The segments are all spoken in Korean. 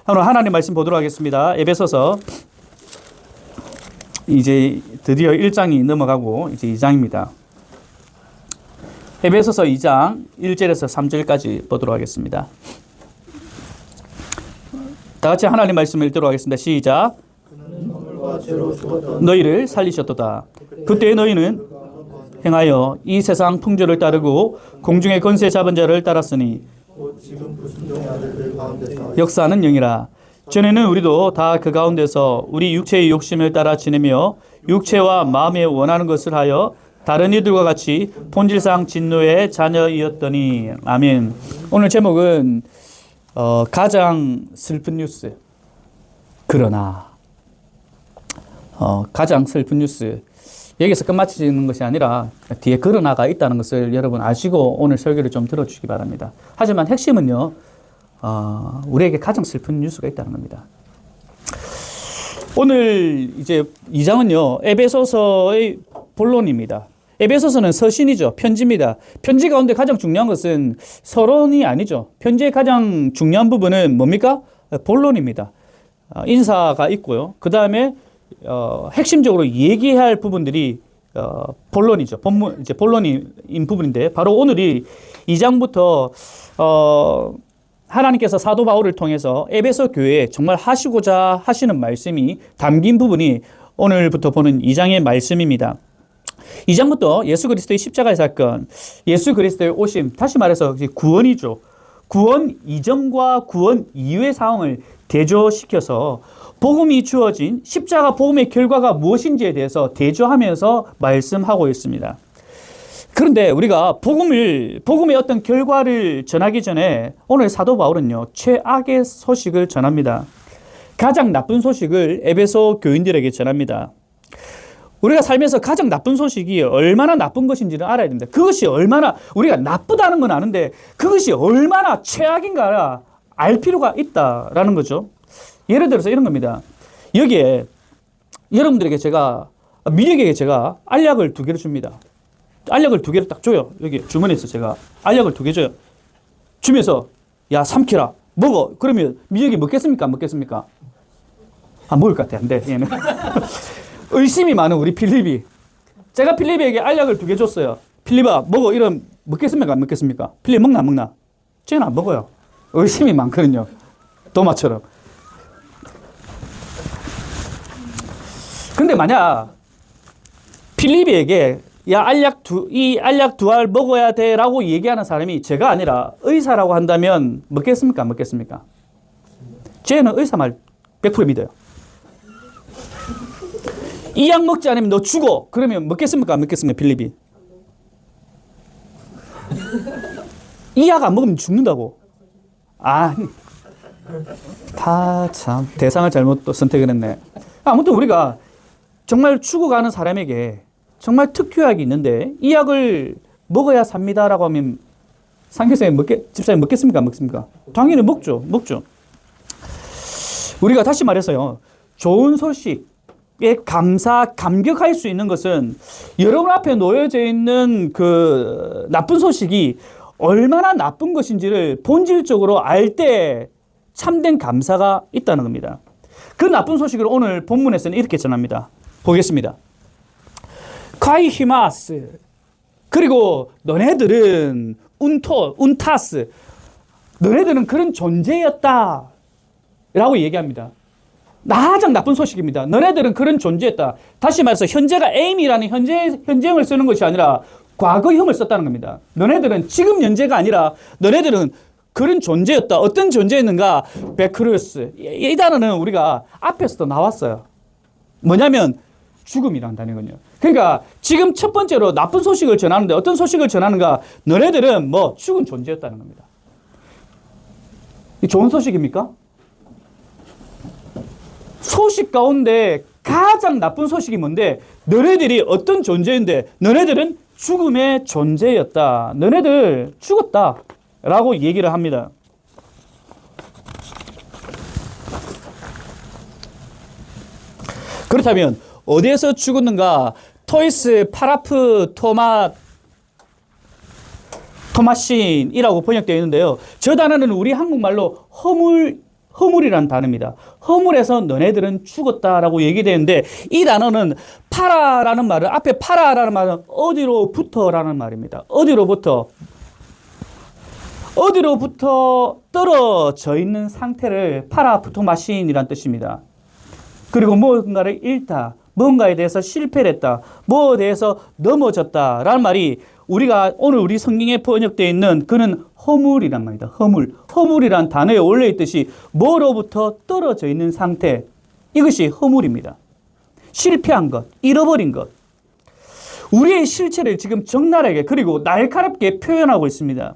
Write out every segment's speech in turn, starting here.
오늘 하나님 말씀 보도록 하겠습니다. 에베소서 이제 드디어 1장이 넘어가고 이제 2장입니다. 에베소서 2장 1절에서 3절까지 보도록 하겠습니다. 다 같이 하나님 말씀을 읽도록 하겠습니다. 시작. 너희를 살리셨도다. 그때 너희는 행하여 이 세상 풍조를 따르고 공중의 권세 잡은 자를 따랐으니 역사는 영이라. 전에는 우리도 다 그 가운데서 우리 육체의 욕심을 따라 지내며 육체와 마음에 원하는 것을 하여 다른 이들과 같이 본질상 진노의 자녀이었더니. 아멘. 오늘 제목은 가장 슬픈 뉴스. 그러나 가장 슬픈 뉴스. 여기서 끝마치는 것이 아니라 뒤에 그러나가 있다는 것을 여러분 아시고 오늘 설교를 좀 들어주시기 바랍니다. 하지만 핵심은요, 우리에게 가장 슬픈 뉴스가 있다는 겁니다. 오늘 이제 2장은요, 에베소서의 본론입니다. 에베소서는 서신이죠. 편지입니다. 편지 가운데 가장 중요한 것은 서론이 아니죠. 편지의 가장 중요한 부분은 뭡니까? 본론입니다. 인사가 있고요. 그 다음에 핵심적으로 얘기해야 할 부분들이 본론이죠. 이제 본론인 부분인데, 바로 오늘이 2장부터 하나님께서 사도 바울을 통해서 에베소 교회에 정말 하시고자 하시는 말씀이 담긴 부분이 오늘부터 보는 2장의 말씀입니다. 2장부터 예수 그리스도의 십자가의 사건, 예수 그리스도의 오심, 다시 말해서 구원이죠. 구원 이전과 구원 이후의 상황을 대조시켜서 복음이 주어진 십자가 복음의 결과가 무엇인지에 대해서 대조하면서 말씀하고 있습니다. 그런데 우리가 복음의 어떤 결과를 전하기 전에 오늘 사도 바울은요, 최악의 소식을 전합니다. 가장 나쁜 소식을 에베소 교인들에게 전합니다. 우리가 살면서 가장 나쁜 소식이 얼마나 나쁜 것인지를 알아야 됩니다. 그것이 얼마나 우리가 나쁘다는 건 아는데 그것이 얼마나 최악인가 알 필요가 있다라는 거죠. 예를 들어서 이런 겁니다. 여기에 여러분들에게 미력에게 제가 알약을 2개를 줍니다. 알약을 2개를 딱 줘요. 여기 주머니에서 제가 알약을 2개 줘요. 주면서 야, 삼키라. 먹어. 그러면 미력이 먹겠습니까? 안 먹겠습니까? 안 먹을 것 같아. 안 돼. 얘는. 의심이 많은 우리 필립이. 제가 필립에게 알약을 2개 줬어요. 필립아, 먹어. 이러면 먹겠습니까? 안 먹겠습니까? 필립 먹나 안 먹나? 쟤는 안 먹어요. 의심이 많거든요. 도마처럼. 근데 만약 필립에게 야, 이 알약 2알 먹어야 돼 라고 얘기하는 사람이 제가 아니라 의사라고 한다면 먹겠습니까? 안 먹겠습니까? 쟤는 의사 말 100% 믿어요. 이 약 먹지 않으면 너 죽어. 그러면 먹겠습니까? 안 먹겠습니까? 필립이. 이 약 안 먹으면 죽는다고. 참 대상을 잘못 또 선택을 했네. 아무튼 우리가 정말 죽어가는 사람에게 정말 특효약이 있는데 이 약을 먹어야 삽니다라고 하면 상교사님 집사님 먹겠습니까? 안 먹겠습니까? 당연히 먹죠. 우리가 다시 말해서요, 좋은 소식에 감격할 수 있는 것은 여러분 앞에 놓여져 있는 그 나쁜 소식이 얼마나 나쁜 것인지를 본질적으로 알 때 참된 감사가 있다는 겁니다. 그 나쁜 소식을 오늘 본문에서는 이렇게 전합니다. 보겠습니다. 카이히마스. 그리고 너네들은 운타스. 너네들은 그런 존재였다 라고 얘기합니다. 가장 나쁜 소식입니다. 너네들은 그런 존재였다. 다시 말해서 현재가 aim이라는 현재형을 쓰는 것이 아니라 과거형을 썼다는 겁니다. 너네들은 지금 현재가 아니라 너네들은 그런 존재였다. 어떤 존재였는가? 베크루스. 이 단어는 우리가 앞에서도 나왔어요. 뭐냐면 죽음이라는 단어거든요. 그러니까 지금 첫 번째로 나쁜 소식을 전하는데 어떤 소식을 전하는가? 너네들은 죽은 존재였다는 겁니다. 이 좋은 소식입니까? 소식 가운데 가장 나쁜 소식이 뭔데? 너네들이 어떤 존재인데 너네들은 죽음의 존재였다. 너네들 죽었다 라고 얘기를 합니다. 그렇다면 어디에서 죽었는가? 토이스 파라프 토마신이라고 번역되어 있는데요. 저 단어는 우리 한국말로 허물이라는 단어입니다. 허물에서 너네들은 죽었다라고 얘기되는데 이 단어는 파라라는 말은 앞에 파라라는 말은 어디로부터라는 말입니다. 어디로부터 떨어져 있는 상태를 파라푸토마신이라는 뜻입니다. 그리고 뭔가를 잃다, 뭔가에 대해서 실패를 했다, 뭐에 대해서 넘어졌다라는 말이 우리가 오늘 우리 성경에 번역되어 있는 그는 허물이란 말이다. 허물이란 단어에 올려 있듯이 뭐로부터 떨어져 있는 상태, 이것이 허물입니다. 실패한 것, 잃어버린 것. 우리의 실체를 지금 적나라하게 그리고 날카롭게 표현하고 있습니다.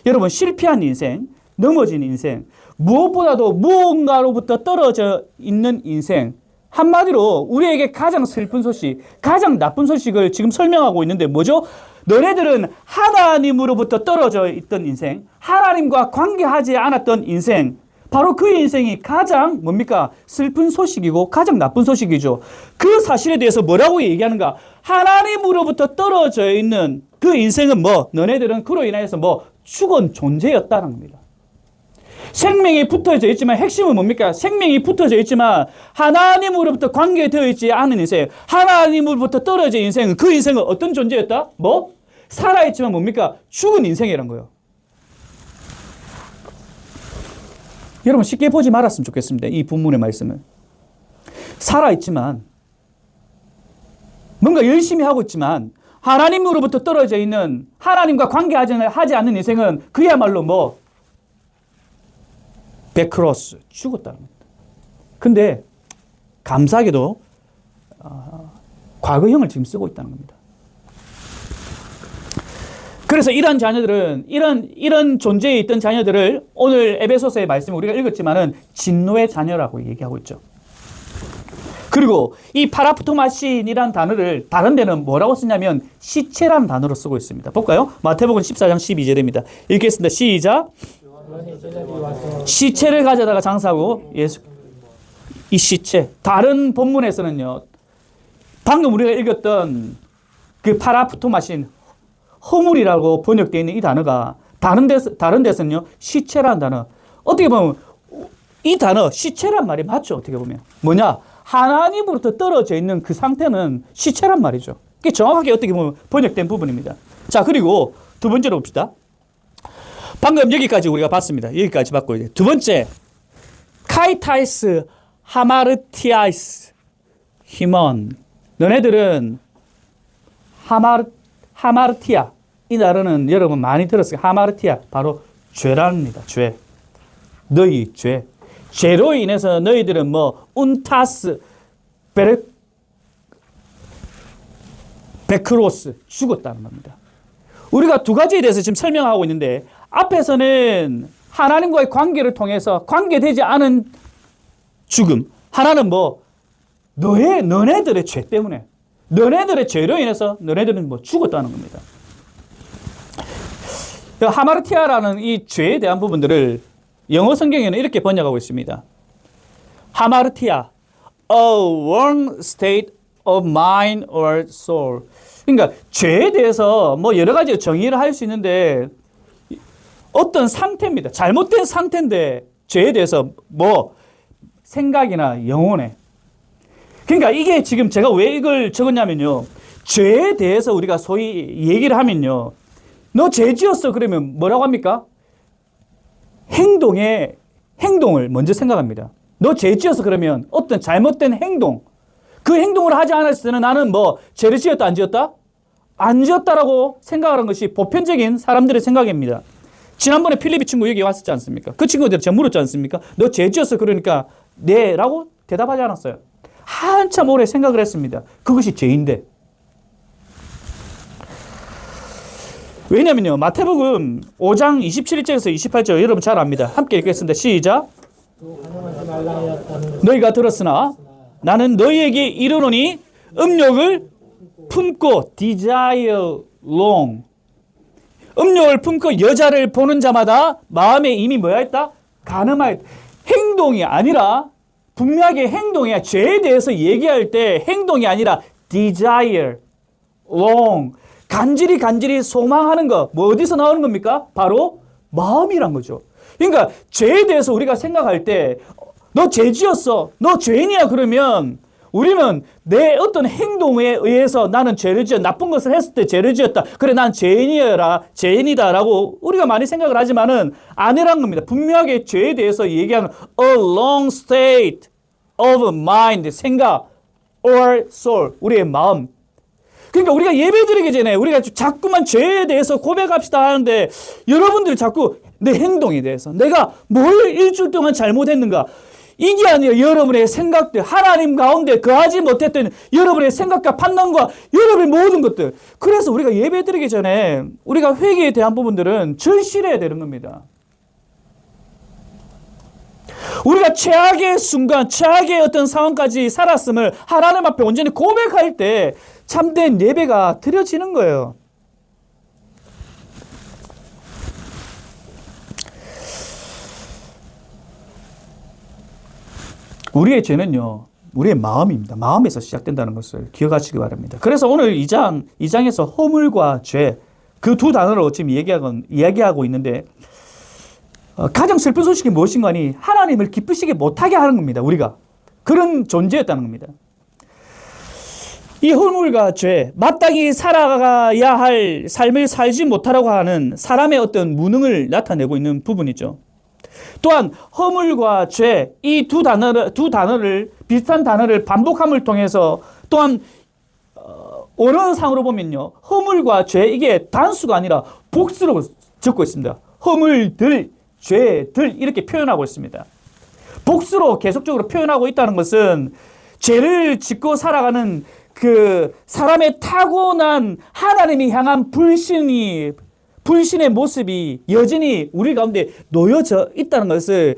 여러분, 실패한 인생, 넘어진 인생, 무엇보다도 무언가로부터 떨어져 있는 인생, 한마디로 우리에게 가장 슬픈 소식, 가장 나쁜 소식을 지금 설명하고 있는데 뭐죠? 너네들은 하나님으로부터 떨어져 있던 인생, 하나님과 관계하지 않았던 인생, 바로 그 인생이 가장 뭡니까? 슬픈 소식이고 가장 나쁜 소식이죠. 그 사실에 대해서 뭐라고 얘기하는가? 하나님으로부터 떨어져 있는 그 인생은 뭐? 너네들은 그로 인하여서 뭐? 죽은 존재였다는 겁니다. 생명이 붙어져 있지만 핵심은 뭡니까? 생명이 붙어져 있지만 하나님으로부터 관계되어 있지 않은 인생, 하나님으로부터 떨어진 인생은 그 인생은 어떤 존재였다? 뭐? 살아있지만 뭡니까? 죽은 인생이란 거예요. 여러분 쉽게 보지 말았으면 좋겠습니다. 이 본문의 말씀을. 살아있지만 뭔가 열심히 하고 있지만 하나님으로부터 떨어져 있는 하나님과 관계하지 않는 인생은 그야말로 뭐? 베크로스, 죽었다는 겁니다. 근데 감사하게도 과거형을 지금 쓰고 있다는 겁니다. 그래서 이런 자녀들은 이런 존재에 있던 자녀들을 오늘 에베소서의 말씀을 우리가 읽었지만은 진노의 자녀라고 얘기하고 있죠. 그리고 이 파라푸토마신이라는 단어를 다른 데는 뭐라고 쓰냐면 시체라는 단어로 쓰고 있습니다. 볼까요? 마태복음 14장 12절입니다. 읽겠습니다. 시작. 시체를 가져다가 장사하고 예수, 이 시체. 다른 본문에서는요, 방금 우리가 읽었던 그 파라푸토마신, 허물이라고 번역되어 있는 이 단어가 다른 데서는요, 시체라는 단어. 어떻게 보면 이 단어, 시체란 말이 맞죠? 어떻게 보면. 뭐냐? 하나님으로부터 떨어져 있는 그 상태는 시체란 말이죠. 그게 정확하게 어떻게 보면 번역된 부분입니다. 자, 그리고 두 번째로 봅시다. 방금 여기까지 우리가 봤습니다. 여기까지 봤고, 이제 두 번째, 카이타이스 하마르티아이스 히먼. 너네들은 하마르티아. 이 단어는 여러분 많이 들었어요. 하마르티아. 바로 죄랍니다. 죄. 너희 죄. 죄로 인해서 너희들은 뭐, 운타스, 베크로스, 죽었다는 겁니다. 우리가 두 가지에 대해서 지금 설명하고 있는데, 앞에서는 하나님과의 관계를 통해서 관계되지 않은 죽음. 하나는 뭐, 너네들의 죄 때문에, 너네들의 죄로 인해서 너네들은 뭐 죽었다는 겁니다. 하마르티아라는 이 죄에 대한 부분들을 영어 성경에는 이렇게 번역하고 있습니다. 하마르티아, a wrong state of mind or soul. 그러니까 죄에 대해서 뭐 여러 가지 정의를 할 수 있는데 어떤 상태입니다. 잘못된 상태인데 죄에 대해서 뭐 생각이나 영혼에. 그러니까 이게 지금 제가 왜 이걸 적었냐면요. 죄에 대해서 우리가 소위 얘기를 하면요. 너 죄 지었어 그러면 뭐라고 합니까? 행동을 먼저 생각합니다. 너 죄 지어서 그러면 어떤 잘못된 행동, 그 행동을 하지 않았을 때는 나는 뭐 죄를 지었다 안 지었다? 안 지었다라고 생각하는 것이 보편적인 사람들의 생각입니다. 지난번에 필리핀 친구 여기 왔었지 않습니까? 그 친구한테 제가 물었지 않습니까? 너 죄 지었어 그러니까 네 라고 대답하지 않았어요. 한참 오래 생각을 했습니다. 그것이 죄인데. 왜냐면요. 마태복음 5장 27절에서 28절 여러분 잘 압니다. 함께 읽겠습니다. 시작. 너희가 들었으나 나는 너희에게 이르노니 음욕을 품고 desire long. 음욕을 품고 여자를 보는 자마다 마음에 이미 뭐야 했다? 간음하였다. 행동이 아니라 분명하게 행동이야. 죄에 대해서 얘기할 때 행동이 아니라 desire long. 간질이 소망하는 거. 뭐 어디서 나오는 겁니까? 바로 마음이란 거죠. 그러니까 죄에 대해서 우리가 생각할 때 너 죄 지었어. 너 죄인이야. 그러면 우리는 내 어떤 행동에 의해서 나는 죄를 지었, 나쁜 것을 했을 때 죄를 지었다. 그래, 난 죄인이다라고 우리가 많이 생각을 하지만은 아니란 겁니다. 분명하게 죄에 대해서 얘기하는 a long state of mind, 생각, or soul, 우리의 마음. 그러니까 우리가 예배 드리기 전에 우리가 자꾸만 죄에 대해서 고백합시다 하는데 여러분들이 자꾸 내 행동에 대해서 내가 뭘 일주일 동안 잘못했는가, 이게 아니라 여러분의 생각들, 하나님 가운데 거하지 못했던 여러분의 생각과 판단과 여러분의 모든 것들. 그래서 우리가 예배 드리기 전에 우리가 회개에 대한 부분들은 절실해야 되는 겁니다. 우리가 최악의 순간, 최악의 어떤 상황까지 살았음을 하나님 앞에 온전히 고백할 때 참된 예배가 드려지는 거예요. 우리의 죄는요, 우리의 마음입니다. 마음에서 시작된다는 것을 기억하시기 바랍니다. 그래서 오늘 2장에서 허물과 죄, 그 두 단어를 지금 이야기하고 있는데, 가장 슬픈 소식이 무엇인가 하니 하나님을 기쁘시게 못하게 하는 겁니다. 우리가. 그런 존재였다는 겁니다. 이 허물과 죄, 마땅히 살아가야 할 삶을 살지 못하라고 하는 사람의 어떤 무능을 나타내고 있는 부분이죠. 또한 허물과 죄, 이 두 단어를 비슷한 단어를 반복함을 통해서 또한 언어상으로 보면요, 허물과 죄, 이게 단수가 아니라 복수로 적고 있습니다. 허물들, 죄들 이렇게 표현하고 있습니다. 복수로 계속적으로 표현하고 있다는 것은 죄를 짓고 살아가는 그 사람의 타고난 하나님이 향한 불신의 모습이 여전히 우리 가운데 놓여져 있다는 것을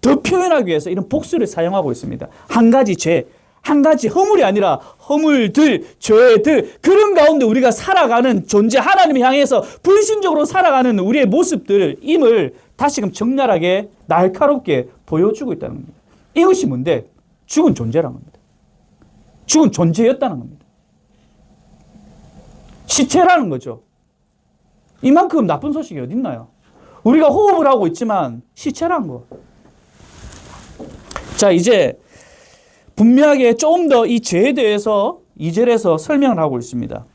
더 표현하기 위해서 이런 복수를 사용하고 있습니다. 한 가지 죄, 한 가지 허물이 아니라 허물들, 죄들, 그런 가운데 우리가 살아가는 존재, 하나님을 향해서 불신적으로 살아가는 우리의 모습들임을 다시금 적나라하게 날카롭게 보여주고 있다는 겁니다. 이것이 뭔데? 죽은 존재라는 겁니다. 죽은 존재였다는 겁니다. 시체라는 거죠. 이만큼 나쁜 소식이 어디 있나요? 우리가 호흡을 하고 있지만 시체라는 거. 자, 이제 분명하게 조금 더 이 죄에 대해서 2절에서 설명을 하고 있습니다.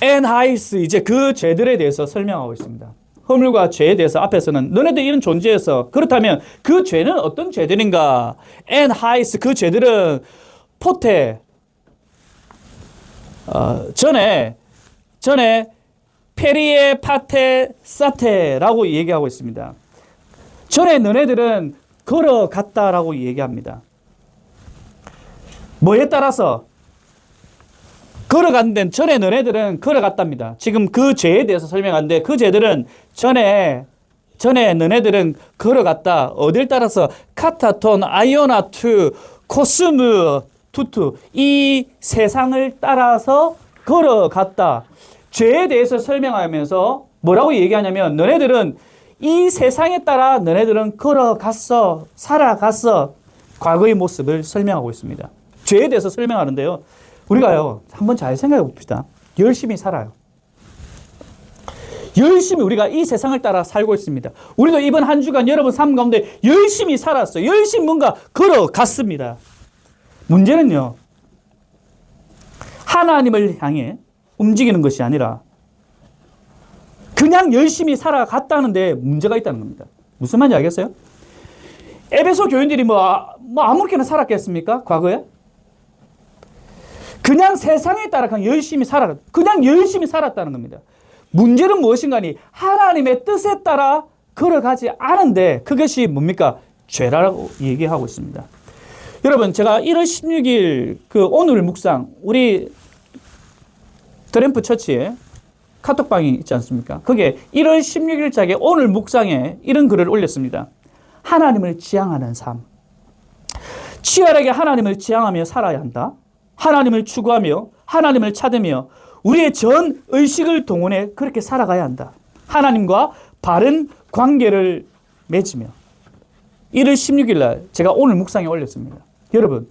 엔하이스, 이제 그 죄들에 대해서 설명하고 있습니다. 허물과 죄에 대해서 앞에서는 너네들 이런 존재에서, 그렇다면 그 죄는 어떤 죄들인가? 엔하이스, 그 죄들은 포테, 전에 페리에 파테 사테라고 얘기하고 있습니다. 전에 너네들은 걸어갔다라고 얘기합니다. 뭐에 따라서? 걸어간 데는 전에 너네들은 걸어갔답니다. 지금 그 죄에 대해서 설명하는데 그 죄들은 전에 너네들은 걸어갔다. 어딜 따라서? 카타톤, 아이오나투, 코스무, 투투, 이 세상을 따라서 걸어갔다. 죄에 대해서 설명하면서 뭐라고 얘기하냐면 너네들은 이 세상에 따라 너네들은 걸어갔어, 살아갔어. 과거의 모습을 설명하고 있습니다. 죄에 대해서 설명하는데요, 우리가요, 한번 잘 생각해 봅시다. 열심히 살아요. 열심히 우리가 이 세상을 따라 살고 있습니다. 우리도 이번 한 주간 여러분 삶 가운데 열심히 살았어요. 열심히 뭔가 걸어갔습니다. 문제는요, 하나님을 향해 움직이는 것이 아니라 그냥 열심히 살아갔다는데 문제가 있다는 겁니다. 무슨 말인지 알겠어요? 에베소 교인들이 아무렇게나 살았겠습니까? 과거에? 그냥 세상에 따라 그냥 열심히 살았다는 겁니다. 문제는 무엇인가니 하나님의 뜻에 따라 걸어가지 않은데 그것이 뭡니까? 죄라고 얘기하고 있습니다. 여러분, 제가 1월 16일 그 오늘 묵상, 우리 드램프 처치에 카톡방이 있지 않습니까? 거기에 1월 16일자에 오늘 묵상에 이런 글을 올렸습니다. 하나님을 지향하는 삶. 치열하게 하나님을 지향하며 살아야 한다. 하나님을 추구하며 하나님을 찾으며 우리의 전 의식을 동원해 그렇게 살아가야 한다. 하나님과 바른 관계를 맺으며. 1월 16일 날 제가 오늘 묵상에 올렸습니다. 여러분,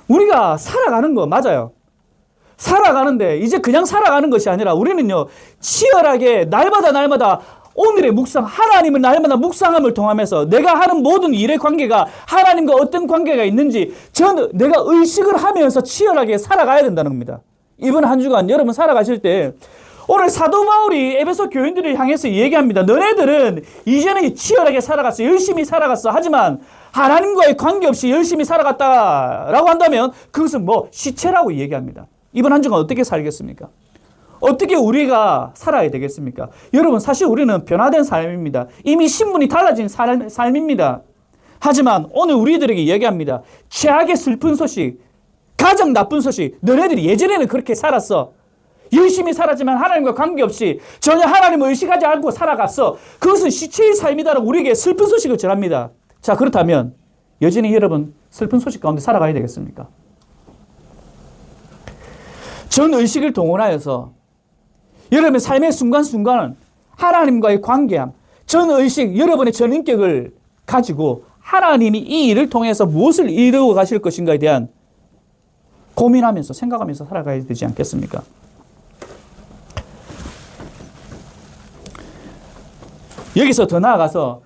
우리가 살아가는 거 맞아요. 살아가는데 이제 그냥 살아가는 것이 아니라 우리는요, 치열하게 날마다 오늘의 묵상, 하나님을 날마다 묵상함을 통하면서 내가 하는 모든 일의 관계가 하나님과 어떤 관계가 있는지 내가 의식을 하면서 치열하게 살아가야 된다는 겁니다. 이번 한 주간 여러분 살아가실 때 오늘 사도 바울이 에베소 교인들을 향해서 얘기합니다. 너네들은 이전에 치열하게 살아갔어. 열심히 살아갔어. 하지만 하나님과의 관계없이 열심히 살아갔다라고 한다면 그것은 뭐 시체라고 얘기합니다. 이번 한 주간 어떻게 살겠습니까? 어떻게 우리가 살아야 되겠습니까? 여러분 사실 우리는 변화된 삶입니다. 이미 신분이 달라진 삶입니다. 하지만 오늘 우리들에게 얘기합니다. 최악의 슬픈 소식, 가장 나쁜 소식, 너네들이 예전에는 그렇게 살았어. 열심히 살았지만 하나님과 관계없이 전혀 하나님을 의식하지 않고 살아갔어. 그것은 시체의 삶이다라고 우리에게 슬픈 소식을 전합니다. 자, 그렇다면 여전히 여러분 슬픈 소식 가운데 살아가야 되겠습니까? 전 의식을 동원하여서 여러분의 삶의 순간순간은 하나님과의 관계함, 전 의식, 여러분의 전 인격을 가지고 하나님이 이 일을 통해서 무엇을 이루어 가실 것인가에 대한 고민하면서 생각하면서 살아가야 되지 않겠습니까? 여기서 더 나아가서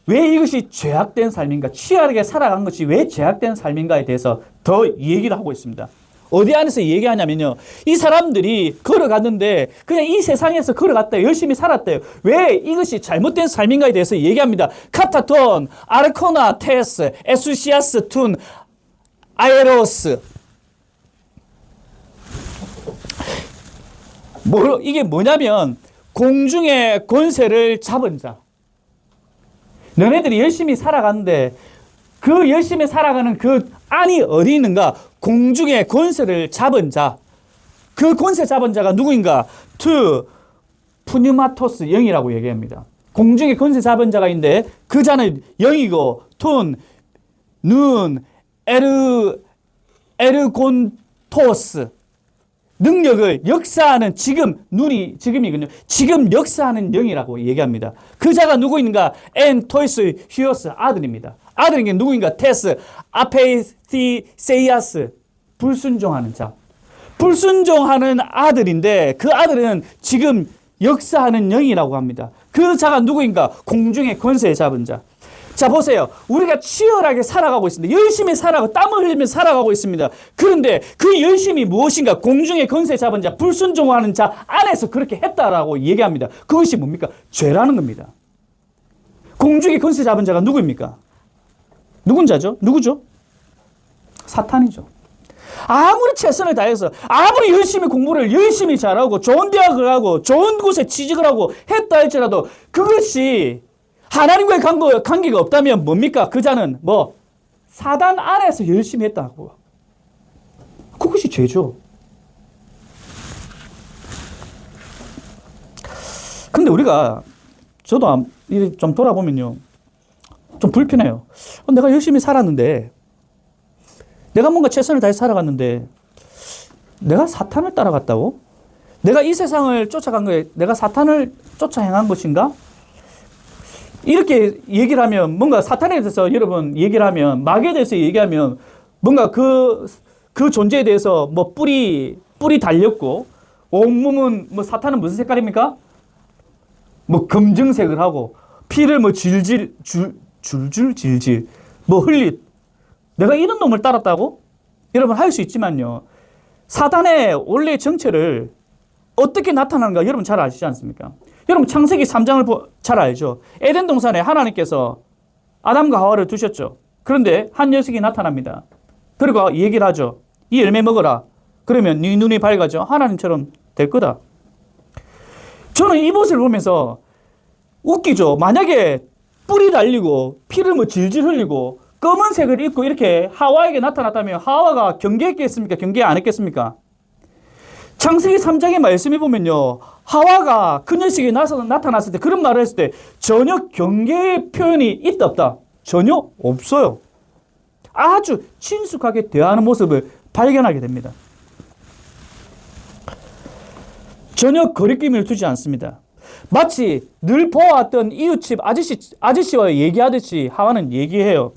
왜 이것이 죄악된 삶인가, 치열하게 살아간 것이 왜 죄악된 삶인가에 대해서 더 얘기를 하고 있습니다. 어디 안에서 얘기하냐면요. 이 사람들이 걸어갔는데 그냥 이 세상에서 걸어갔대요. 열심히 살았대요. 왜 이것이 잘못된 삶인가에 대해서 얘기합니다. 카타톤, 아르코나, 테스, 에수시아스, 툰, 아에로스. 이게 뭐냐면 공중의 권세를 잡은 자. 너네들이 열심히 살아갔는데 그 열심히 살아가는 그 안이 어디 있는가? 공중의 권세를 잡은 자. 그 권세 잡은 자가 누구인가? 푸뉴마토스 영이라고 얘기합니다. 공중의 권세 잡은 자가 있는데 그 자는 영이고 에르곤토스 능력을 역사하는 지금이군요. 지금 역사하는 영이라고 얘기합니다. 그 자가 누구인가? 엔토이스 휴어스 아들입니다. 아들인 게 누구인가? 테스 아페티세이아스 불순종하는 자. 불순종하는 아들인데 그 아들은 지금 역사하는 영이라고 합니다. 그 자가 누구인가? 공중의 권세 잡은 자. 자, 보세요. 우리가 치열하게 살아가고 있습니다. 열심히 살아가고 땀을 흘리면서 살아가고 있습니다. 그런데 그 열심이 무엇인가? 공중의 권세 잡은 자, 불순종하는 자 안에서 그렇게 했다라고 얘기합니다. 그것이 뭡니까? 죄라는 겁니다. 공중의 권세 잡은 자가 누구입니까? 누군 자죠? 누구죠? 사탄이죠. 아무리 최선을 다해서 아무리 열심히 공부를 열심히 잘하고 좋은 대학을 가고 좋은 곳에 취직을 하고 했다 할지라도 그것이 하나님과의 관계가 없다면 뭡니까? 그 자는 사단 안에서 열심히 했다고. 그것이 죄죠. 근데 저도 좀 돌아보면요. 좀 불편해요. 내가 열심히 살았는데, 내가 뭔가 최선을 다해서 살아갔는데, 내가 사탄을 따라갔다고? 내가 이 세상을 쫓아간 거에 내가 사탄을 쫓아 행한 것인가? 이렇게 얘기를 하면 뭔가 사탄에 대해서 여러분 얘기를 하면 마귀에 대해서 얘기하면 뭔가 그 존재에 대해서 뿌리 달렸고 온몸은 사탄은 무슨 색깔입니까? 검정색을 하고 피를 줄줄 흘리 내가 이런 놈을 따랐다고? 여러분 할 수 있지만요. 사탄의 원래 정체를 어떻게 나타나는가 여러분 잘 아시지 않습니까? 여러분 창세기 3장을 잘 알죠? 에덴 동산에 하나님께서 아담과 하와를 두셨죠. 그런데 한 녀석이 나타납니다. 그리고 얘기를 하죠. 이 열매 먹어라. 그러면 네 눈이 밝아져. 하나님처럼 될 거다. 저는 이 모습을 보면서 웃기죠. 만약에 뿔이 달리고 피를 질질 흘리고 검은색을 입고 이렇게 하와에게 나타났다면 하와가 경계했겠습니까? 경계 안 했겠습니까? 창세기 3장의 말씀에 보면요. 하와가 그 녀석이 나타났을 때 그런 말을 했을 때 전혀 경계의 표현이 있다 없다? 전혀 없어요. 아주 친숙하게 대하는 모습을 발견하게 됩니다. 전혀 거리낌을 두지 않습니다. 마치 늘 보아왔던 이웃집 아저씨와 얘기하듯이 하와는 얘기해요.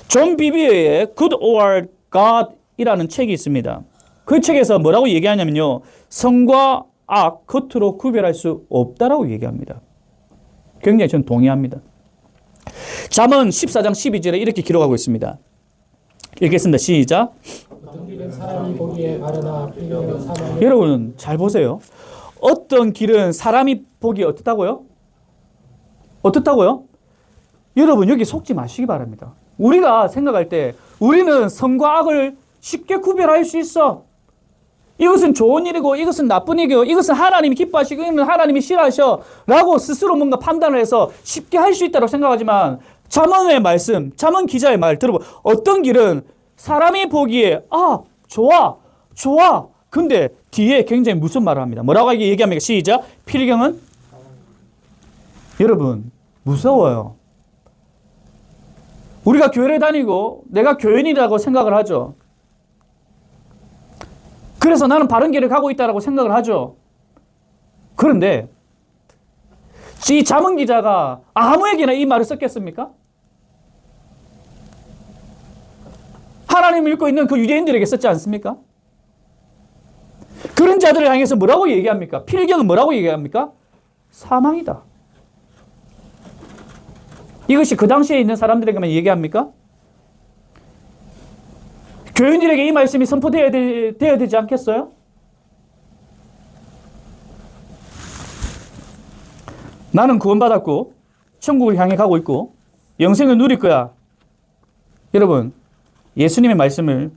존 비비어의 Good or God이라는 책이 있습니다. 그 책에서 뭐라고 얘기하냐면요. 선과 악 겉으로 구별할 수 없다라고 얘기합니다. 굉장히 저는 동의합니다. 잠언 14장 12절에 이렇게 기록하고 있습니다. 읽겠습니다. 시작. 어떤 길은 사람이 보기에 바르나 필경은 사망이. 여러분 잘 보세요. 어떤 길은 사람이 보기에 어떻다고요? 어떻다고요? 여러분 여기 속지 마시기 바랍니다. 우리가 생각할 때 우리는 선과 악을 쉽게 구별할 수 있어. 이것은 좋은 일이고 이것은 나쁜 일이고 이것은 하나님이 기뻐하시고 이것은 하나님이 싫어하셔 라고 스스로 뭔가 판단을 해서 쉽게 할 수 있다고 생각하지만 잠언의 말씀, 잠언 기자의 말 들어보. 어떤 길은 사람이 보기에 좋아. 근데 뒤에 굉장히 무슨 말을 합니다. 뭐라고 얘기합니까? 시작. 필경은? 여러분 무서워요. 우리가 교회를 다니고 내가 교인이라고 생각을 하죠. 그래서 나는 바른 길을 가고 있다고 생각을 하죠. 그런데 이 잠언 기자가 아무에게나 이 말을 썼겠습니까? 하나님을 믿고 있는 그 유대인들에게 썼지 않습니까? 그런 자들을 향해서 뭐라고 얘기합니까? 필경은 뭐라고 얘기합니까? 사망이다. 이것이 그 당시에 있는 사람들에게만 얘기합니까? 교인들에게 이 말씀이 선포되어야 되지 않겠어요? 나는 구원받았고 천국을 향해 가고 있고 영생을 누릴 거야. 여러분 예수님의 말씀을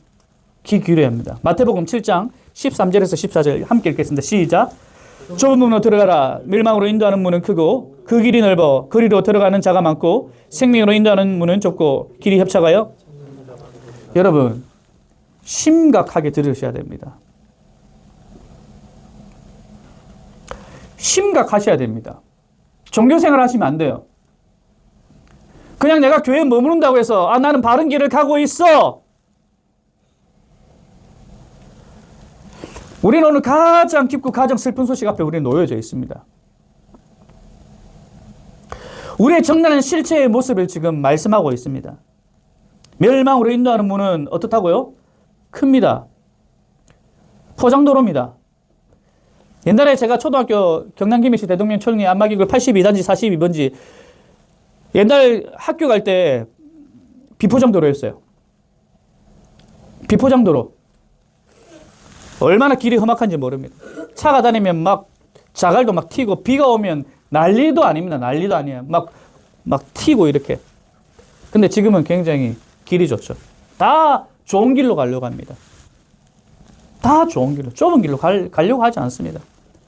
귀 기울여야 합니다. 마태복음 7장 13절에서 14절 함께 읽겠습니다. 시작. 좁은 문으로 들어가라. 멸망으로 인도하는 문은 크고 그 길이 넓어 그리로 들어가는 자가 많고 생명으로 인도하는 문은 좁고 길이 협착하여. 여러분 심각하게 들으셔야 됩니다. 심각하셔야 됩니다. 종교생활 하시면 안 돼요. 그냥 내가 교회에 머무른다고 해서 나는 바른 길을 가고 있어. 우리는 오늘 가장 깊고 가장 슬픈 소식 앞에 우리는 놓여져 있습니다. 우리의 정나는 실체의 모습을 지금 말씀하고 있습니다. 멸망으로 인도하는 문은 어떻다고요? 큽니다. 포장도로입니다. 옛날에 제가 초등학교 경남 김해시 대동면 초등리 안마기굴 82단지 42번지 옛날 학교 갈 때 비포장도로였어요. 비포장도로. 얼마나 길이 험악한지 모릅니다. 차가 다니면 막 자갈도 막 튀고 비가 오면 난리도 아닙니다. 난리도 아니에요. 막 튀고 이렇게. 근데 지금은 굉장히 길이 좋죠. 다 좋은 길로 가려고 합니다. 다 좋은 길로. 좁은 길로 가려고 하지 않습니다.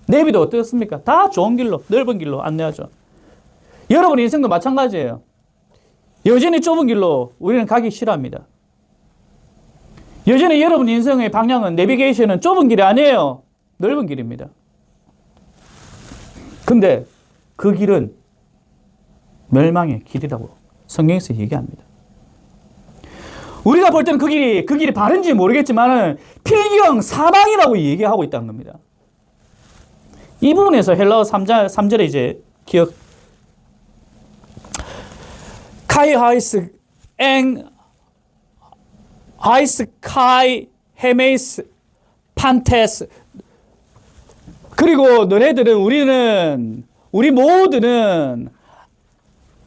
내비도 어떻습니까? 다 좋은 길로, 넓은 길로 안내하죠. 여러분 인생도 마찬가지예요. 여전히 좁은 길로 우리는 가기 싫어합니다. 여전히 여러분 인생의 방향은 내비게이션은 좁은 길이 아니에요. 넓은 길입니다. 근데 그 길은 멸망의 길이라고 성경에서 얘기합니다. 우리가 볼 때는 그 길이 바른지 모르겠지만은 필경 사망이라고 얘기하고 있다는 겁니다. 이 부분에서 헬라어 3절에 이제 기억 카이 하이스 엥 하이스 카이 헤메이스 판테스. 그리고 너네들은 우리 모두는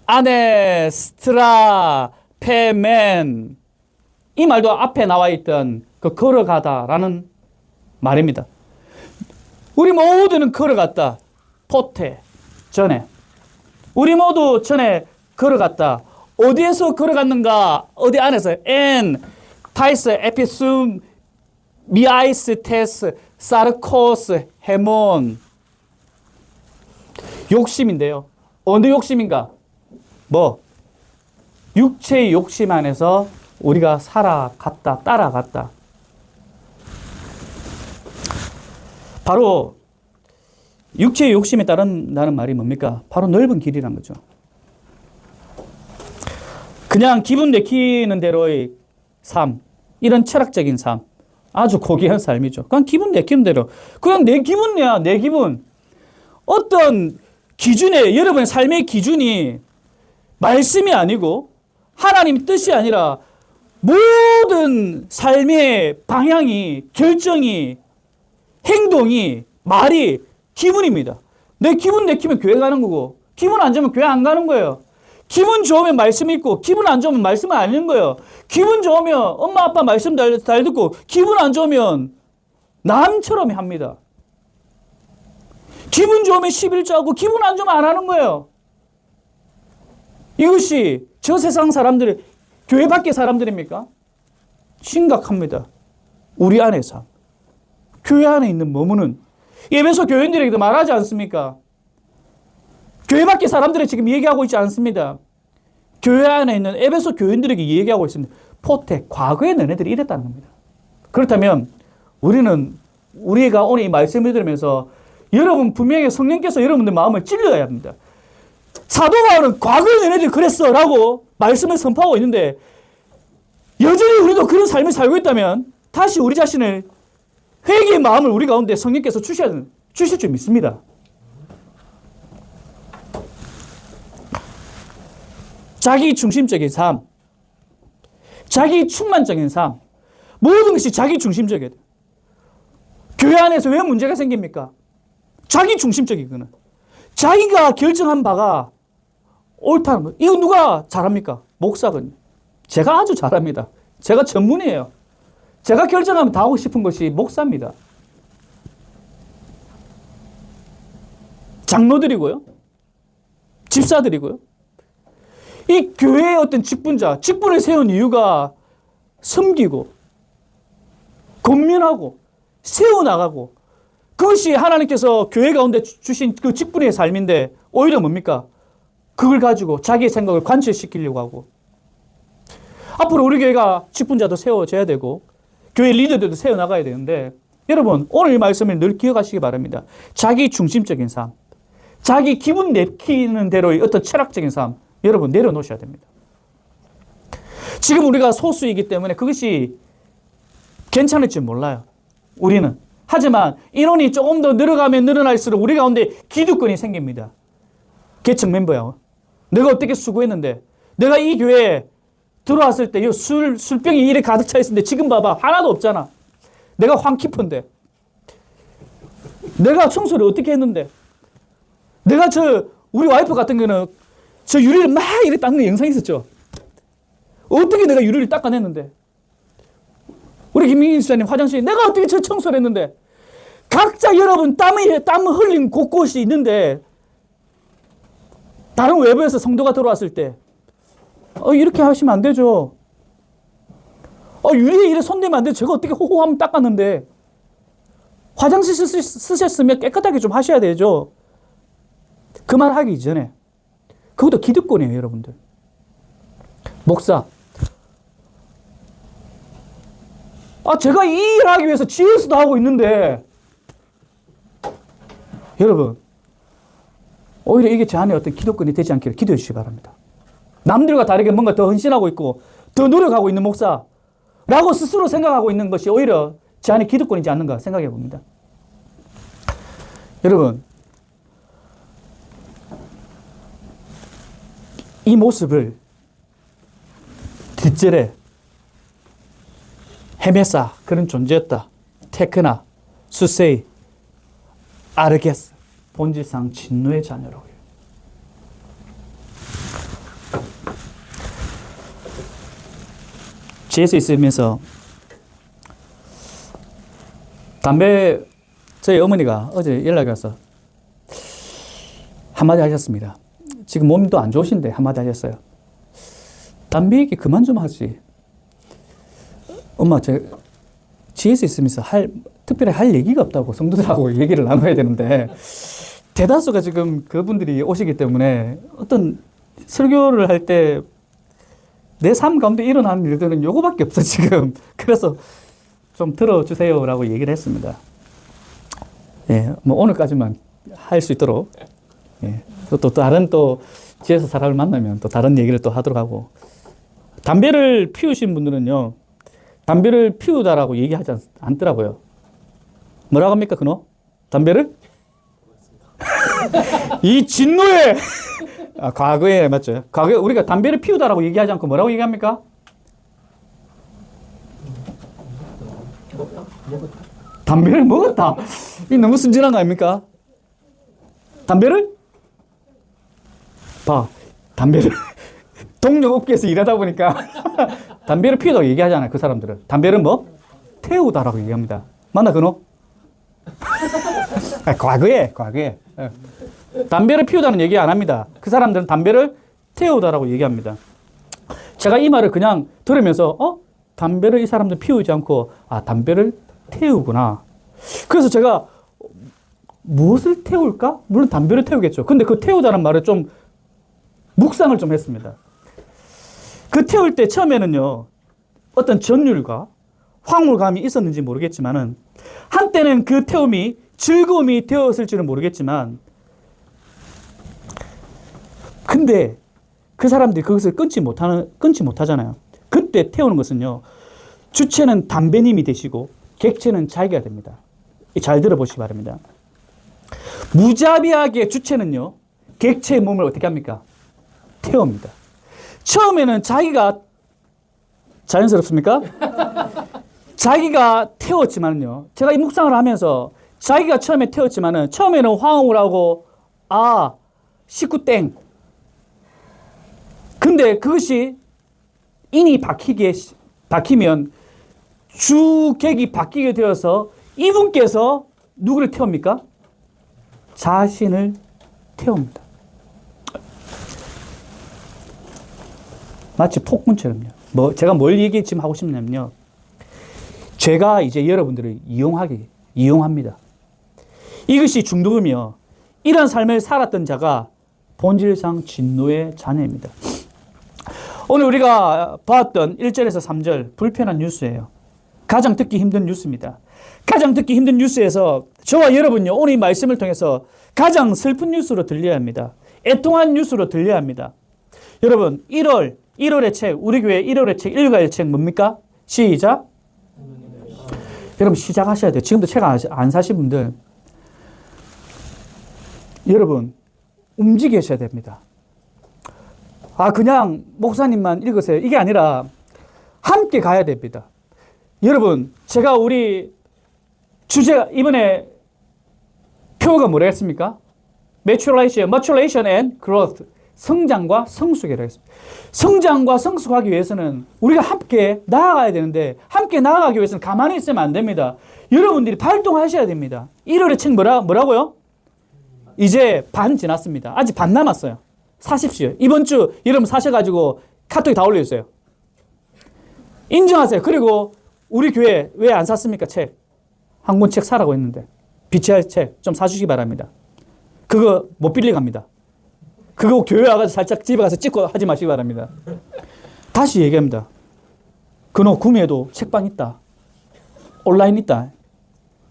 아네스트라 페멘. 이 말도 앞에 나와 있던 그 걸어가다라는 말입니다. 우리 모두는 걸어갔다. 포테 전에. 우리 모두 전에 걸어갔다. 어디에서 걸어갔는가? 어디 안에서? 엔 타이스 에피숨 미아이스 테스 사르코스 헤몬. 욕심인데요. 어느 욕심인가? 육체의 욕심 안에서 우리가 살아갔다, 따라갔다. 바로 육체의 욕심에 따른다는 말이 뭡니까? 바로 넓은 길이란 거죠. 그냥 기분 내키는 대로의 삶, 이런 철학적인 삶, 아주 고귀한 삶이죠. 그냥 기분 내키는 대로. 그냥 내 기분 내야, 내 기분. 어떤 기준에, 여러분의 삶의 기준이 말씀이 아니고 하나님 뜻이 아니라 모든 삶의 방향이, 결정이, 행동이, 말이 기분입니다. 내 기분 내키면 교회 가는 거고, 기분 안 좋으면 교회 안 가는 거예요. 기분 좋으면 말씀 읽고 기분 안 좋으면 말씀을 안 읽는 거예요. 기분 좋으면 엄마 아빠 말씀 잘 듣고 기분 안 좋으면 남처럼 합니다. 기분 좋으면 11조하고 기분 안 좋으면 안 하는 거예요. 이것이 저 세상 사람들의 교회 밖의 사람들입니까? 심각합니다. 우리 안에서. 교회 안에 있는 머무는 에베소 교인들에게도 말하지 않습니까? 교회 밖의 사람들이 지금 얘기하고 있지 않습니다. 교회 안에 있는 에베소 교인들에게 얘기하고 있습니다. 포택, 과거에 너네들이 이랬다는 겁니다. 그렇다면 우리가 오늘 이 말씀을 들으면서 여러분 분명히 성령께서 여러분들 마음을 찔러야 합니다. 사도 바울은 과거에 너네들이 그랬어 라고 말씀을 선포하고 있는데 여전히 우리도 그런 삶을 살고 있다면 다시 우리 자신을 회개의 마음을 우리 가운데 성령께서 주실 줄 믿습니다. 자기 중심적인 삶, 자기 충만적인 삶, 모든 것이 자기 중심적이에요. 교회 안에서 왜 문제가 생깁니까? 자기 중심적이거든. 자기가 결정한 바가 옳다는 거예요. 이거 누가 잘합니까? 목사거든요. 제가 아주 잘합니다. 제가 전문이에요. 제가 결정하면 다 하고 싶은 것이 목사입니다. 장로들이고요. 집사들이고요. 이 교회의 어떤 직분을 세운 이유가 섬기고, 권면하고, 세워나가고, 그것이 하나님께서 교회 가운데 주신 그 직분의 삶인데, 오히려 뭡니까? 그걸 가지고 자기의 생각을 관철시키려고 하고, 앞으로 우리 교회가 직분자도 세워져야 되고, 교회 리더들도 세워나가야 되는데, 여러분, 오늘 이 말씀을 늘 기억하시기 바랍니다. 자기 중심적인 삶, 자기 기분 내키는 대로의 어떤 철학적인 삶, 여러분 내려놓으셔야 됩니다. 지금 우리가 소수이기 때문에 그것이 괜찮을지 몰라요. 우리는. 하지만 인원이 조금 더 늘어가면 늘어날수록 우리 가운데 기득권이 생깁니다. 개척 멤버야. 내가 어떻게 수고했는데, 내가 이 교회에 들어왔을 때 술병이 이래 가득 차 있었는데 지금 봐봐. 하나도 없잖아. 내가 황키퍼인데. 내가 청소를 어떻게 했는데. 내가 우리 와이프 같은 경우는 저 유리를 막 이렇게 닦는 영상이 있었죠. 어떻게 내가 유리를 닦아냈는데. 우리 김민희 지사님 화장실에 내가 어떻게 저 청소를 했는데. 각자 여러분 땀 흘린 곳곳이 있는데 다른 외부에서 성도가 들어왔을 때 이렇게 하시면 안 되죠. 유리에 이래 손대면 안 되죠. 제가 어떻게 호호하면 닦았는데. 화장실 쓰셨으면 깨끗하게 좀 하셔야 되죠. 그 말 하기 전에. 그것도 기득권이에요, 여러분들. 목사. 제가 이 일을 하기 위해서 GS도 하고 있는데, 여러분, 오히려 이게 제 안에 어떤 기득권이 되지 않기를 기도해 주시기 바랍니다. 남들과 다르게 뭔가 더 헌신하고 있고, 더 노력하고 있는 목사라고 스스로 생각하고 있는 것이 오히려 제 안에 기득권이지 않는가 생각해 봅니다. 여러분, 이 모습을 뒷절에 헤메사 그런 존재였다. 테크나, 수세이, 아르게스 본질상 진노의 자녀라고 해요. GS에 있으면서 담배 저희 어머니가 어제 연락이 와서 한마디 하셨습니다. 지금 몸도 안 좋으신데 한마디 하셨어요. 담배 얘기 그만 좀 하지. 엄마, 제가 GS 있으면서 특별히 할 얘기가 없다고 성도들하고 얘기를 나눠야 되는데 대다수가 지금 그분들이 오시기 때문에 어떤 설교를 할 때 내 삶 가운데 일어나는 일들은 요거밖에 없어 지금. 그래서 좀 들어주세요라고 얘기를 했습니다. 예, 뭐 오늘까지만 할 수 있도록. 예. 또 다른 지에서 사람을 만나면 또 다른 얘기를 또 하도록 하고. 담배를 피우신 분들은요, 담배를 피우다라고 얘기하지 않더라고요. 뭐라고 합니까, 그노? 담배를? 이 진노에! 과거에, 맞죠? 과거에 우리가 담배를 피우다라고 얘기하지 않고 뭐라고 얘기합니까? 담배를 먹었다. 이 너무 순진한 거 아닙니까? 담배를 봐, 담배를 동력 업계에서 일하다 보니까 담배를 피우다고 얘기하잖아요. 그 사람들은. 담배를 뭐? 태우다라고 얘기합니다. 맞나, 그노? 과거에. 담배를 피우다는 얘기 안 합니다. 그 사람들은 담배를 태우다라고 얘기합니다. 제가 이 말을 그냥 들으면서, 담배를 이 사람들 피우지 않고, 담배를 태우구나. 그래서 제가 무엇을 태울까? 물론 담배를 태우겠죠. 근데 그 태우다는 말을 좀 묵상을 좀 했습니다. 그 태울 때 처음에는요, 어떤 전율과 황홀감이 있었는지 모르겠지만은, 한때는 그 태움이 즐거움이 되었을지는 모르겠지만, 근데 그 사람들이 그것을 끊지 못하잖아요. 그때 태우는 것은요, 주체는 담배님이 되시고, 객체는 자기가 됩니다. 잘 들어보시기 바랍니다. 무자비하게 주체는요, 객체의 몸을 어떻게 합니까? 태웁니다. 처음에는 자기가 자연스럽습니까? 자기가 태웠지만요. 제가 이 묵상을 하면서 자기가 처음에 태웠지만은 처음에는 화음을 하고 식구 땡. 근데 그것이 인이 박히면 주객이 바뀌게 되어서 이분께서 누구를 태웁니까? 자신을 태웁니다. 마치 폭군처럼요. 제가 뭘 지금 하고 싶냐면요. 죄가 이제 여러분들을 이용합니다. 이것이 중독이며 이런 삶을 살았던 자가 본질상 진노의 자녀입니다. 오늘 우리가 봤던 1절에서 3절 불편한 뉴스예요. 가장 듣기 힘든 뉴스입니다. 가장 듣기 힘든 뉴스에서 저와 여러분요, 오늘 이 말씀을 통해서 가장 슬픈 뉴스로 들려야 합니다. 애통한 뉴스로 들려야 합니다. 여러분, 1월의 책, 우리 교회 1월의 책, 읽어야 할 책 뭡니까? 시작. 여러분 시작하셔야 돼요. 지금도 책 안 사신 분들, 여러분 움직이셔야 됩니다. 그냥 목사님만 읽으세요. 이게 아니라 함께 가야 됩니다. 여러분, 제가 우리 주제가 이번에 표어가 뭐라겠습니까? maturation and growth. 성장과 성숙이라고 했습니다. 성장과 성숙하기 위해서는 우리가 함께 나아가야 되는데, 함께 나아가기 위해서는 가만히 있으면 안 됩니다. 여러분들이 발동하셔야 됩니다. 1월의 책 뭐라고요? 이제 반 지났습니다. 아직 반 남았어요. 사십시오. 이번 주 여러분 사셔가지고 카톡에 다 올려주세요. 인정하세요. 그리고 우리 교회 왜 안 샀습니까? 책. 한 권 책 사라고 했는데. 비치할 책 좀 사주시기 바랍니다. 그거 못 빌려 갑니다. 그거 교회 와가지고 살짝 집에 가서 찍고 하지 마시기 바랍니다. 다시 얘기합니다. 그놈 구매해도 책방 있다. 온라인 있다.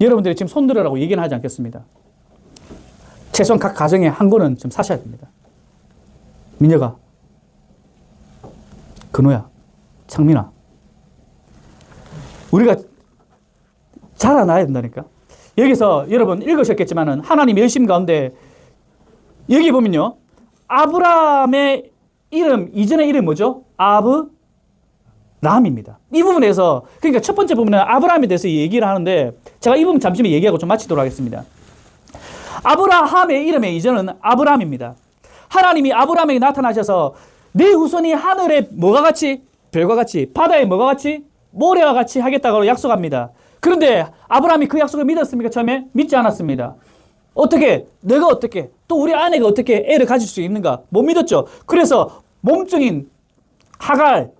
여러분들이 지금 손들으라고 얘기는 하지 않겠습니다. 최소한 각 가정에 한 권은 좀 사셔야 됩니다. 민혁아, 근호야, 창민아, 우리가 자라나야 된다니까. 여기서 여러분 읽으셨겠지만은 하나님의 열심 가운데 여기 보면요, 아브라함의 이름, 이전의 이름이 뭐죠? 아브람입니다. 이 부분에서, 그러니까 첫 번째 부분은 아브라함에 대해서 얘기를 하는데, 제가 이 부분 잠시 얘기하고 좀 마치도록 하겠습니다. 아브라함의 이름의 이전은 아브람입니다. 하나님이 아브라함에게 나타나셔서 내 후손이 하늘의 뭐가 같이? 별과 같이, 바다의 뭐가 같이? 모래와 같이 하겠다고 약속합니다. 그런데 아브라함이 그 약속을 믿었습니까? 처음에? 믿지 않았습니다. 어떻게? 내가 어떻게? 또 우리 아내가 어떻게 애를 가질 수 있는가? 못 믿었죠. 그래서 몸종인 하갈을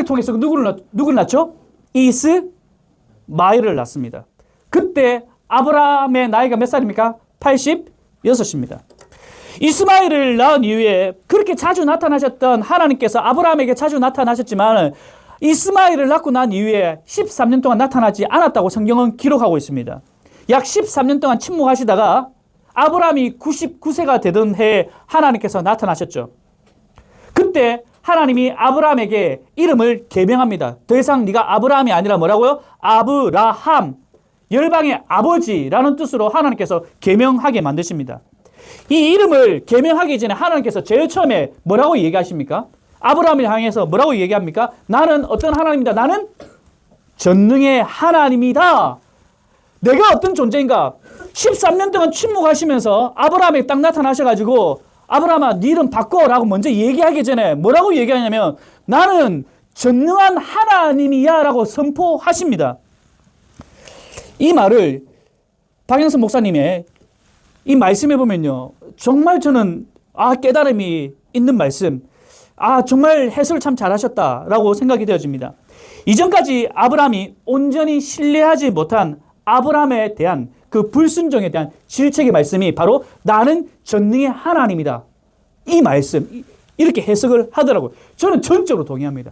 통해서 누구를 낳죠? 이스마엘을 낳습니다. 그때 아브라함의 나이가 몇 살입니까? 86입니다. 이스마엘을 낳은 이후에 그렇게 자주 나타나셨던 하나님께서 아브라함에게 자주 나타나셨지만 이스마엘을 낳고 난 이후에 13년 동안 나타나지 않았다고 성경은 기록하고 있습니다. 약 13년 동안 침묵하시다가 아브라함이 99세가 되던 해에 하나님께서 나타나셨죠. 그때 하나님이 아브라함에게 이름을 개명합니다. 더 이상 네가 아브라함이 아니라 뭐라고요? 아브라함, 열방의 아버지라는 뜻으로 하나님께서 개명하게 만드십니다. 이 이름을 개명하기 전에 하나님께서 제일 처음에 뭐라고 얘기하십니까? 아브라함을 향해서 뭐라고 얘기합니까? 나는 어떤 하나님이다. 나는 전능의 하나님이다. 내가 어떤 존재인가? 13년 동안 침묵하시면서 아브라함에게 딱 나타나셔가지고 아브라함아 네 이름 바꿔라고 먼저 얘기하기 전에 뭐라고 얘기하냐면 나는 전능한 하나님이야 라고 선포하십니다. 이 말을 박영선 목사님의 이 말씀에 보면요, 정말 저는 깨달음이 있는 말씀, 정말 해석을 참 잘하셨다라고 생각이 되어집니다. 이전까지 아브라함이 온전히 신뢰하지 못한 아브라함에 대한 그 불순종에 대한 질책의 말씀이 바로 나는 전능의 하나님이다. 이 말씀, 이렇게 해석을 하더라고요. 저는 전적으로 동의합니다.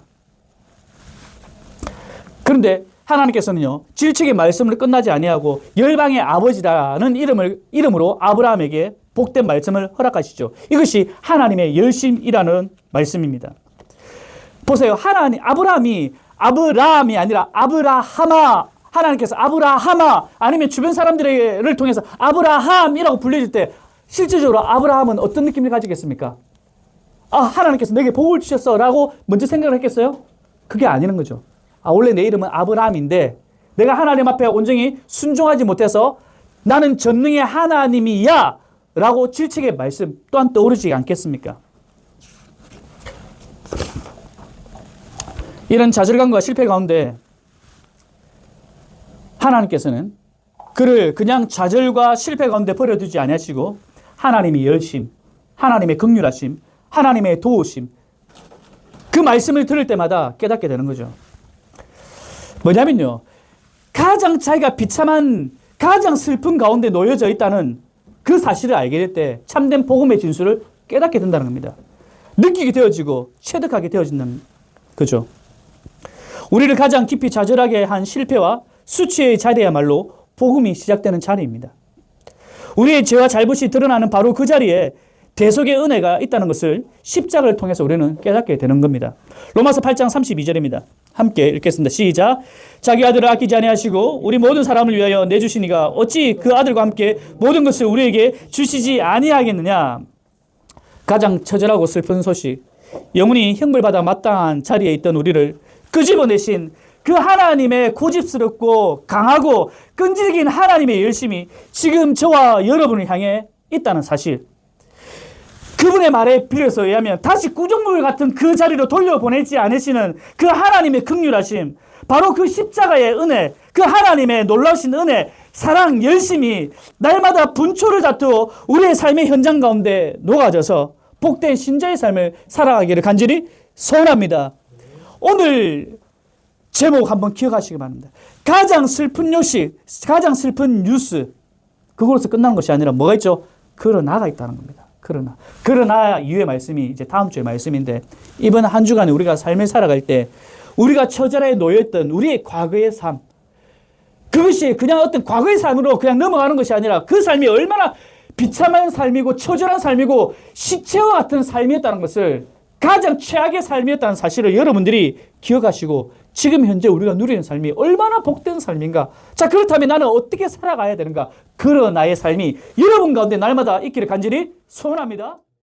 그런데 하나님께서는요, 질책의 말씀을 끝나지 아니하고 열방의 아버지라는 이름으로 아브라함에게 복된 말씀을 허락하시죠. 이것이 하나님의 열심이라는 말씀입니다. 보세요. 아브라함이 아니라 아브라하마, 하나님께서 아브라하마 아니면 주변 사람들을 통해서 아브라함이라고 불려질 때 실질적으로 아브라함은 어떤 느낌을 가지겠습니까? 하나님께서 내게 복을 주셨어 라고 먼저 생각을 했겠어요? 그게 아니는 거죠. 원래 내 이름은 아브라함인데 내가 하나님 앞에 온전히 순종하지 못해서 나는 전능의 하나님이야 라고 질책의 말씀 또한 떠오르지 않겠습니까? 이런 좌절감과 실패 가운데 하나님께서는 그를 그냥 좌절과 실패 가운데 버려두지 아니하시고 하나님의 열심, 하나님의 긍휼하심, 하나님의 도우심, 그 말씀을 들을 때마다 깨닫게 되는 거죠. 뭐냐면요, 가장 자기가 비참한, 가장 슬픈 가운데 놓여져 있다는 그 사실을 알게 될 때 참된 복음의 진수를 깨닫게 된다는 겁니다. 느끼게 되어지고 체득하게 되어진다는 거죠. 우리를 가장 깊이 좌절하게 한 실패와 수치의 자리야말로 복음이 시작되는 자리입니다. 우리의 죄와 잘못이 드러나는 바로 그 자리에 대속의 은혜가 있다는 것을 십자가를 통해서 우리는 깨닫게 되는 겁니다. 로마서 8장 32절입니다. 함께 읽겠습니다. 시작. 자기 아들을 아끼지 아니하시고 우리 모든 사람을 위하여 내주시니가 어찌 그 아들과 함께 모든 것을 우리에게 주시지 아니하겠느냐. 가장 처절하고 슬픈 소식, 영원히 형벌받아 마땅한 자리에 있던 우리를 끄집어내신 그 하나님의 고집스럽고 강하고 끈질긴 하나님의 열심이 지금 저와 여러분을 향해 있다는 사실, 그분의 말에 빌어서 의하면 다시 구정물 같은 그 자리로 돌려보내지 않으시는 그 하나님의 긍휼하심, 바로 그 십자가의 은혜, 그 하나님의 놀라우신 은혜, 사랑, 열심이 날마다 분초를 다투어 우리의 삶의 현장 가운데 녹아져서 복된 신자의 삶을 살아가기를 간절히 소원합니다. 오늘 제목 한번 기억하시기 바랍니다. 가장 슬픈 요식, 가장 슬픈 뉴스, 그걸로서 끝난 것이 아니라 뭐가 있죠? 그러나가 있다는 겁니다. 그러나 이후의 말씀이 이제 다음 주의 말씀인데, 이번 한 주간에 우리가 삶을 살아갈 때 우리가 처절하게 놓여있던 우리의 과거의 삶, 그것이 그냥 어떤 과거의 삶으로 그냥 넘어가는 것이 아니라 그 삶이 얼마나 비참한 삶이고 처절한 삶이고 시체와 같은 삶이었다는 것을, 가장 최악의 삶이었다는 사실을 여러분들이 기억하시고 지금 현재 우리가 누리는 삶이 얼마나 복된 삶인가. 자, 그렇다면 나는 어떻게 살아가야 되는가. 그런 나의 삶이 여러분 가운데 날마다 있기를 간절히 소원합니다.